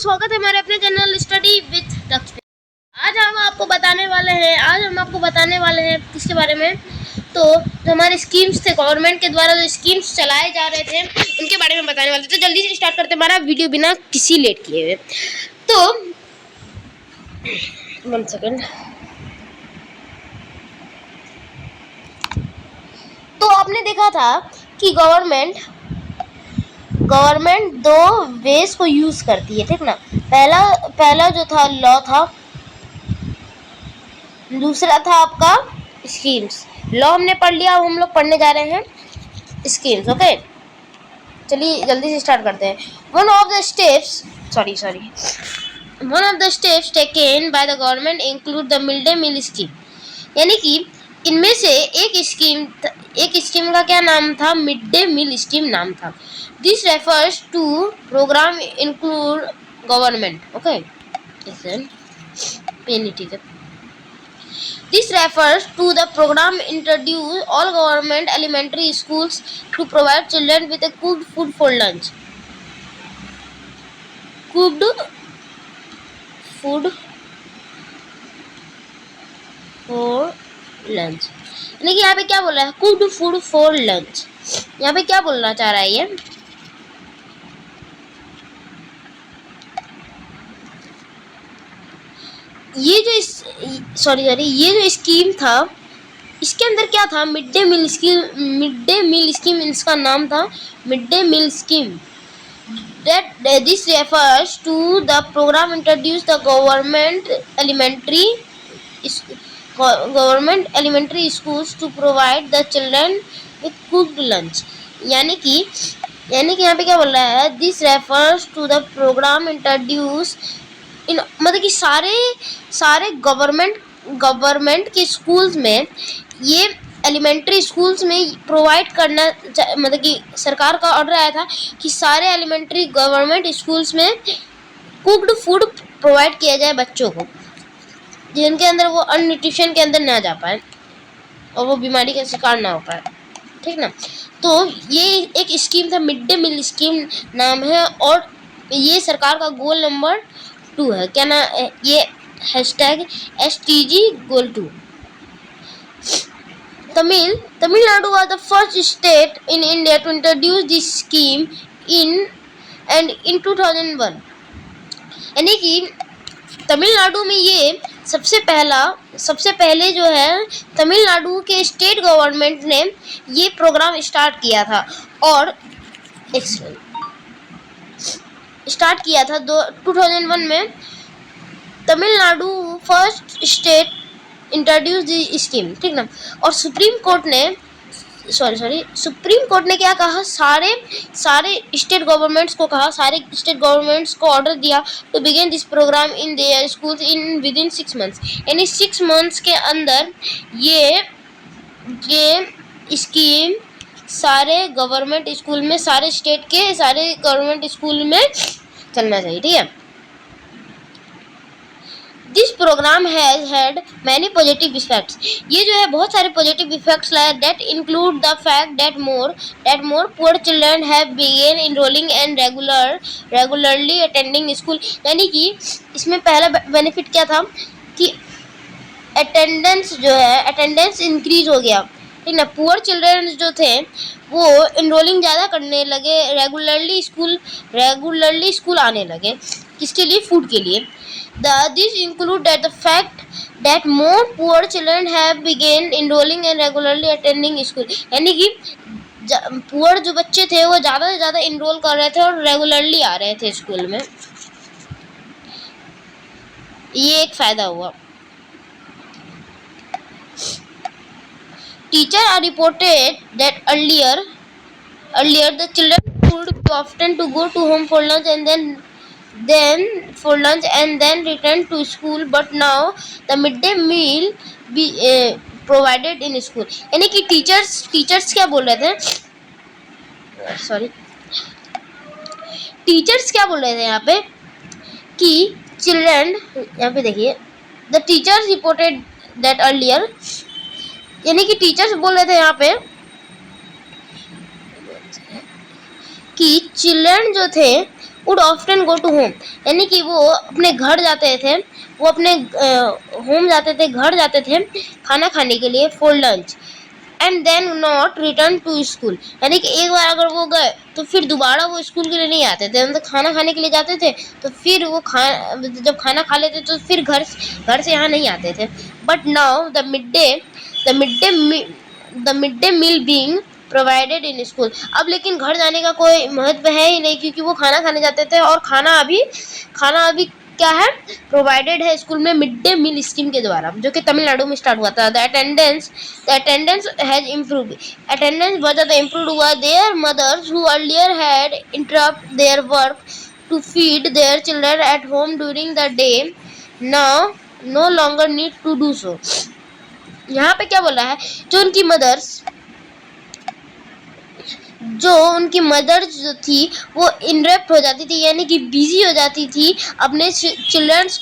स्वागत है हमारे अपने चैनल स्टडी विद दक्ष पे। आज हम आपको बताने वाले हैं किसके बारे में, तो जो हमारे स्कीम्स थे, गवर्नमेंट के द्वारा जो स्कीम्स चलाए जा रहे थे उनके बारे में बताने वाले थे। तो जल्दी से स्टार्ट करते हैं हमारा वीडियो बिना किसी लेट किए हुए। तो 1 सेकंड। तो आपने देखा था कि गवर्नमेंट दो वेज को यूज करती है, ठीक ना। पहला जो था लॉ था, दूसरा था आपका स्कीम्स। लॉ हमने पढ़ लिया, अब हम लोग पढ़ने जा रहे हैं स्कीम्स। ओके, चलिए जल्दी से स्टार्ट करते हैं। One of the steps taken by the government include the mid day meal scheme. यानी कि इनमें से एक स्कीम का क्या नाम था? मिड डे मील स्कीम नाम था। This refers to programme include government. Okay, This refers to the program introduced all government elementary schools to provide children with a cooked food for lunch. Cooked food for lunch. यानी कि यहाँ पे क्या बोल रहा है? Cooked food for lunch. यहाँ पे क्या बोलना चाह रहा है ये? ये जो स्कीम था, इसके अंदर क्या था? मिड डे मील स्कीम इसका नाम था, mid day meal scheme. This refers to the program introduce the government elementary schools to provide the children with cooked lunch. यानी कि यहाँ पे क्या बोल रहा है? This refers to the program introduce मतलब कि सारे गवर्नमेंट के स्कूल्स में, ये एलिमेंट्री स्कूल्स में प्रोवाइड करना, मतलब कि सरकार का ऑर्डर आया था कि सारे एलिमेंट्री गवर्नमेंट स्कूल्स में कुक्ड फूड प्रोवाइड किया जाए बच्चों को, जिनके अंदर वो अनन्यूट्रिशन के अंदर ना जा पाए और वो बीमारी का शिकार ना हो पाए, ठीक ना। तो ये एक स्कीम था, मिड डे मील स्कीम नाम है, और ये सरकार का गोल नंबर 2 है। क्या ना ये #STG goal 2। Tamil Nadu was the first state in India to introduce this scheme in 2001। यानी कि तमिलनाडु में ये सबसे पहले जो है, तमिलनाडु के स्टेट गवर्नमेंट ने ये प्रोग्राम स्टार्ट किया था, और 2001 में तमिलनाडु फर्स्ट स्टेट इंट्रोड्यूस दी स्कीम, ठीक ना। और सुप्रीम कोर्ट ने क्या कहा? सारे स्टेट गवर्नमेंट्स को कहा, सारे स्टेट गवर्नमेंट्स को ऑर्डर दिया to begin this program in their schools in within 6 months. यानी 6 मंथ्स के अंदर ये स्कीम सारे गवर्नमेंट स्कूल में, सारे स्टेट के सारे गवर्नमेंट स्कूल में चलना चाहिए, ठीक है। This program has had many positive effects. ये जो है बहुत सारे पॉजिटिव इफेक्ट्स लाए, that include the fact that more poor children have begun enrolling and regularly attending school. यानी कि इसमें पहला बेनिफिट क्या था कि अटेंडेंस इंक्रीज हो गया, ठीक ना। पुअर चिल्ड्रन जो थे वो इनरोलिंग ज़्यादा करने लगे, रेगुलरली स्कूल आने लगे। किसके लिए? फूड के लिए। This include the fact that more poor children have begun enrolling and regularly attending school। यानी कि पुअर जो बच्चे थे वो ज़्यादा से ज़्यादा इनरोल कर रहे थे और रेगुलरली आ रहे थे स्कूल में। ये एक फायदा हुआ। Teachers are reported that earlier the children would often to go to home for lunch and then return to school, but now the midday meal be provided in school। यानी कि teachers क्या बोल रहे थे? टीचर्स क्या बोल रहे थे यहाँ पे कि चिल्ड्रन, यहाँ पे देखिए, the teachers reported that earlier, यानी कि टीचर्स बोल रहे थे यहाँ पे कि चिल्ड्रन जो थे would often go to home, यानी कि वो अपने घर जाते थे, वो अपने होम जाते थे, घर जाते थे खाना खाने के लिए for lunch, and then not return to school, यानी कि एक बार अगर वो गए तो फिर दोबारा वो स्कूल के लिए नहीं आते थे, मतलब खाना खाने के लिए जाते थे तो फिर वो जब खाना खा लेते तो फिर घर से यहाँ नहीं आते थे। But now the mid day meal being provided in school, अब लेकिन घर जाने का कोई महत्व है ही नहीं, क्योंकि वो खाना खाने जाते थे और खाना अभी क्या है, प्रोवाइडेड है स्कूल में मिड डे मील स्कीम के द्वारा, जो कि तमिलनाडु में स्टार्ट हुआ था। The attendance has improve, attendance बहुत ज़्यादा इम्प्रूव हुआ। Their mothers who earlier had interrupt their work to feed their children at home during the day now no longer need to do so. यहाँ पे क्या बोला है, जो उनकी मदर्स जो थी वो इंटरप्ट हो जाती थी, यानी कि बिजी हो जाती थी अपने चिल्ड्रंस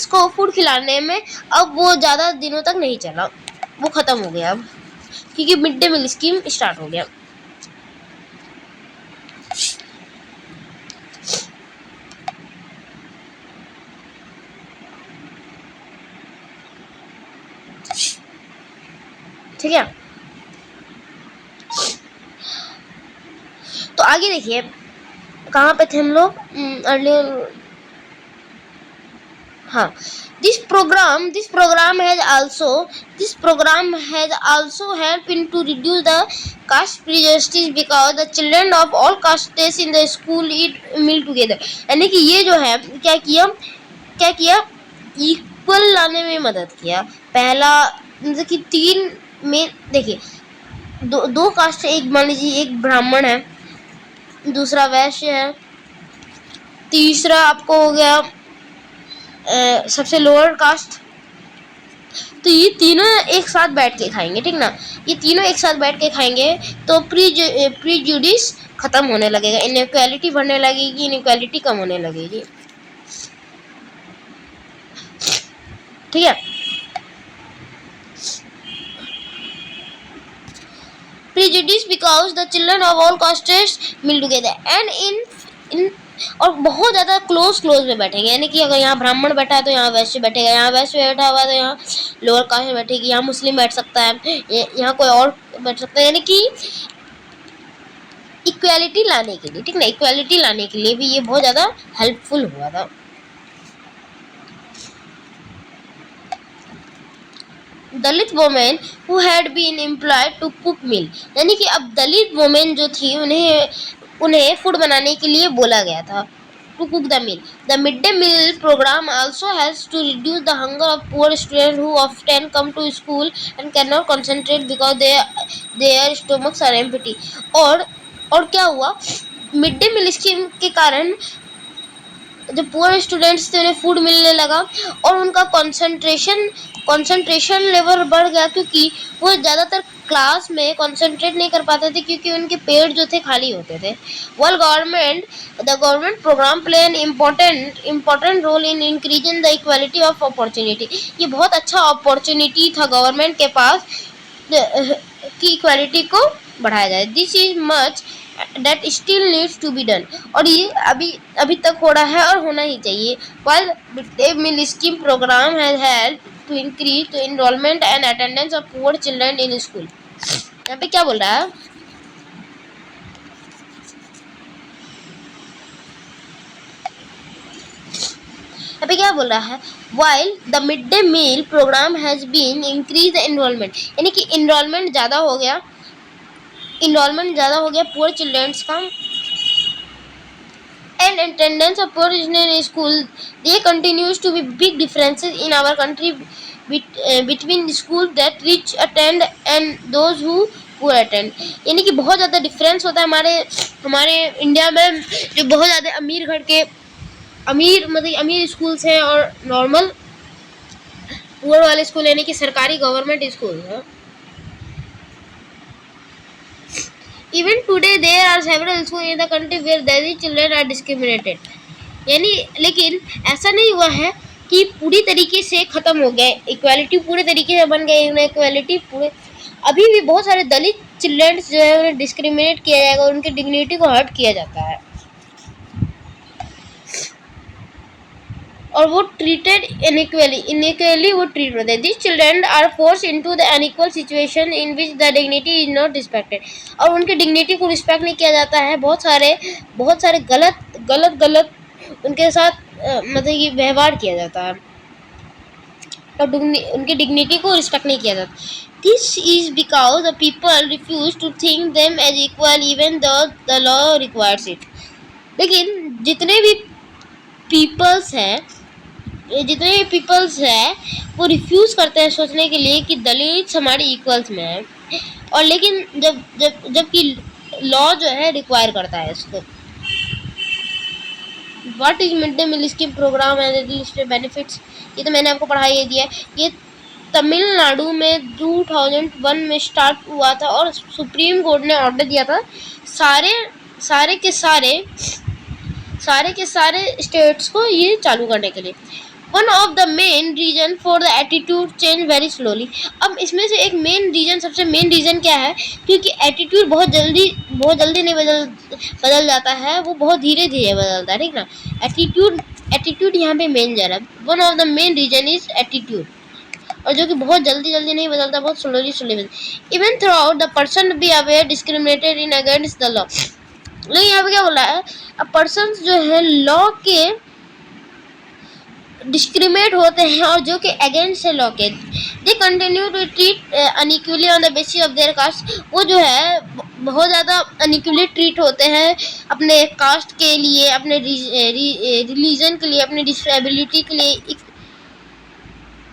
को फूड खिलाने में, अब वो ज़्यादा दिनों तक नहीं चला, वो ख़त्म हो गया अब, क्योंकि mid day meal scheme start हो गया। ठीक है, तो आगे देखिए कहाँ पे थे हम लोग, अर्लियर, हाँ, this program has also helped in to reduce the caste prejudice, because the children of all castes in the school eat meal together, यानी कि ये जो है क्या किया इक्वल लाने में मदद किया। पहला मतलब कि 3 में देखिए दो कास्ट, एक मान लीजिए एक ब्राह्मण है, दूसरा वैश्य है, तीसरा आपको हो गया सबसे लोअर कास्ट, तो ये तीनों एक साथ बैठ के खाएंगे, ठीक ना, ये तीनों एक साथ बैठ के खाएंगे तो प्रीजुडिस खत्म होने लगेगा, इनइक्वालिटी बढ़ने लगेगी, इनइक्वालिटी कम होने लगेगी। ठीक है, prejudice because the children of all castes meet together and in और बहुत ज़्यादा क्लोज में बैठेंगे, यानी कि अगर यहाँ ब्राह्मण बैठा है तो यहाँ वैश्य बैठेगा, यहाँ वैश्य बैठा हुआ है तो यहाँ लोअर कास्ट बैठेगी, यहाँ मुस्लिम बैठ सकता है, यहाँ कोई और बैठ सकता है, यानी कि इक्वालिटी लाने के लिए, ठीक ना, इक्वालिटी लाने के लिए भी ये बहुत ज़्यादा हेल्पफुल हुआ था। Dalit women who had been employed to cook meal, यानी कि अब दलित वोमेन जो थी उन्हें फूड बनाने के लिए बोला गया था, to cook the meal. The mid day meal program also has to reduce the hunger of poor student who often come to school and can not concentrate because their stomachs are empty. और क्या हुआ, mid day meal scheme के कारण जो poor students थे उन्हें food मिलने लगा और उनका कंसंट्रेशन लेवल बढ़ गया, क्योंकि वो ज़्यादातर क्लास में कंसंट्रेट नहीं कर पाते थे क्योंकि उनके पेट जो थे खाली होते थे। The government program play an important role in increasing the equality of opportunity. ये बहुत अच्छा अपॉर्चुनिटी था गवर्नमेंट के पास कि इक्वालिटी को बढ़ाया जाए। This is much that still needs to be done, और ये अभी तक हो रहा है और होना ही चाहिए। While midday meal scheme program has helped to increase the enrollment and attendance of poor children in school। यहाँ पे क्या बोल रहा है, यहाँ पे क्या बोल रहा है, while the midday meal program has been increased the enrollment, यानी कि enrollment ज़्यादा हो गया पुअर चिल्ड्रंस का, and attendance of poor children in school, there continues to be big differences in our country between schools that rich attend and those who poor attend, यानी कि बहुत ज़्यादा डिफरेंस होता है हमारे इंडिया में, जो बहुत ज़्यादा अमीर स्कूल्स हैं और नॉर्मल पुअर वाले स्कूल, यानी कि सरकारी गवर्नमेंट स्कूल है। Even today there are several schools in the country where Dalit children are discriminated, यानी लेकिन ऐसा नहीं हुआ है कि पूरी तरीके से ख़त्म हो गया, इक्वालिटी पूरे तरीके से बन गई, इक्वालिटी पूरे, अभी भी बहुत सारे दलित चिल्ड्रंस जो है उन्हें डिस्क्रिमिनेट किया जाएगा, उनकी डिग्निटी को हर्ट किया जाता है। और वो ट्रीटेड इनइक्वली वो ट्रीट होते हैं। This children are force into the unequal situation in which the dignity is not respected, और उनकी डिग्निटी को रिस्पेक्ट नहीं किया जाता है। बहुत सारे गलत उनके साथ मतलब कि व्यवहार किया जाता है और उनकी डिग्निटी को रिस्पेक्ट नहीं किया जाता। This is because the people refuse to think them as equal even the law requires it. लेकिन जितने भी पीपल्स हैं वो रिफ्यूज़ करते हैं सोचने के लिए कि दलित हमारे इक्वल्स में है, और लेकिन जबकि लॉ जो है रिक्वायर करता है इसको। What is mid day meal scheme program and listed benefits, ये तो मैंने आपको पढ़ाई दिया है। ये तमिलनाडु में 2001 में स्टार्ट हुआ था और सुप्रीम कोर्ट ने ऑर्डर दिया था सारे के सारे स्टेट्स को ये चालू करने के लिए। One of the main reason for the attitude change very slowly. अब इसमें से एक सबसे मेन रीज़न क्या है, क्योंकि एटीट्यूड बहुत जल्दी नहीं बदल जाता है, वो बहुत धीरे धीरे बदलता है, ठीक ना। एटीट्यूड यहाँ पे मेन जा रहा है। One of the main reason is attitude, और जो कि बहुत जल्दी नहीं बदलता, बहुत स्लोली बदलता। Even through out the person be aware discriminated in against the law. लेकिन यहाँ पे क्या बोला है, अब पर्सन्स जो है लॉ के डिस्क्रिमिनेट होते हैं और जो कि अगेंस्ट है लॉ के, they continue to treat unequally on the basis of their caste. वो जो है बहुत ज़्यादा अनइक्वली ट्रीट होते हैं अपने कास्ट के लिए, अपने रिलीजन के लिए, अपनी डिसेबिलिटी के लिए,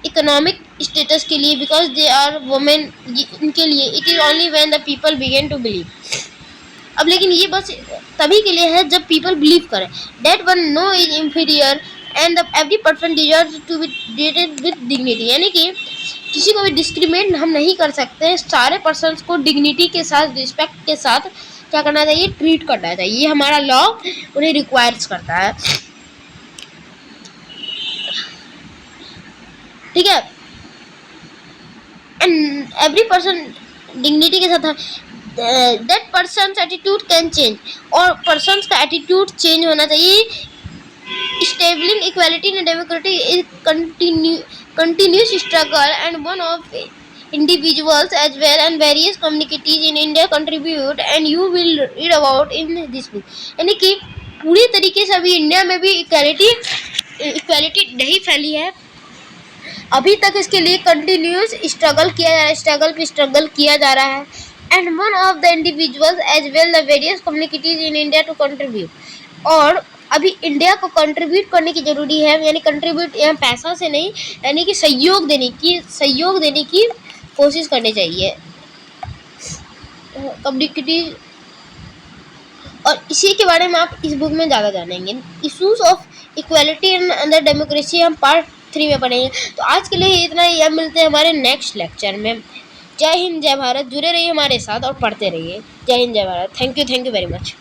इकोनॉमिक स्टेटस के लिए, बिकॉज दे आर वुमेन, इनके लिए। It is only when the people begin to believe. अब लेकिन ये बस तभी के लिए है जब पीपल बिलीव करें that one no is inferior and every person deserves to be treated with dignity. यानी कि किसी को भी डिस्क्रिमिनेट हम नहीं कर सकते, सारे पर्सन्स को डिग्निटी के साथ, रिस्पेक्ट के साथ क्या करना चाहिए, ट्रीट करना चाहिए। ये हमारा लॉ उन्हें रिक्वायर्स करता है, ठीक है। एंड एवरी पर्सन डिग्निटी के साथ that persons attitude can change, और पर्सन्स का एटीट्यूड चेंज होना चाहिए। स्टेबलिंग equality in democratic is continuous struggle and one of individuals as well and various communities in India contribute and you will read about in this book। यानी कि पूरी तरीके से अभी इंडिया में भी इक्वालिटी नहीं फैली है अभी तक। इसके लिए कंटिन्यूस स्ट्रगल किया जा रहा है and one of the individuals as well the various communities in India to contribute। और अभी इंडिया को कंट्रीब्यूट करने की ज़रूरी है, यानी कंट्रीब्यूट यहाँ पैसा से नहीं, यानी कि सहयोग देने की कोशिश करनी चाहिए कम्युनिटीज। और इसी के बारे में आप इस बुक में ज़्यादा जानेंगे। Issues of equality and under democracy हम पार्ट 3 में पढ़ेंगे। तो आज के लिए इतना ही, अब मिलते हैं हमारे नेक्स्ट लेक्चर में। जय हिंद, जय भारत। जुड़े रहिए हमारे साथ और पढ़ते रहिए। जय हिंद, जय Bharat. Thank you very much.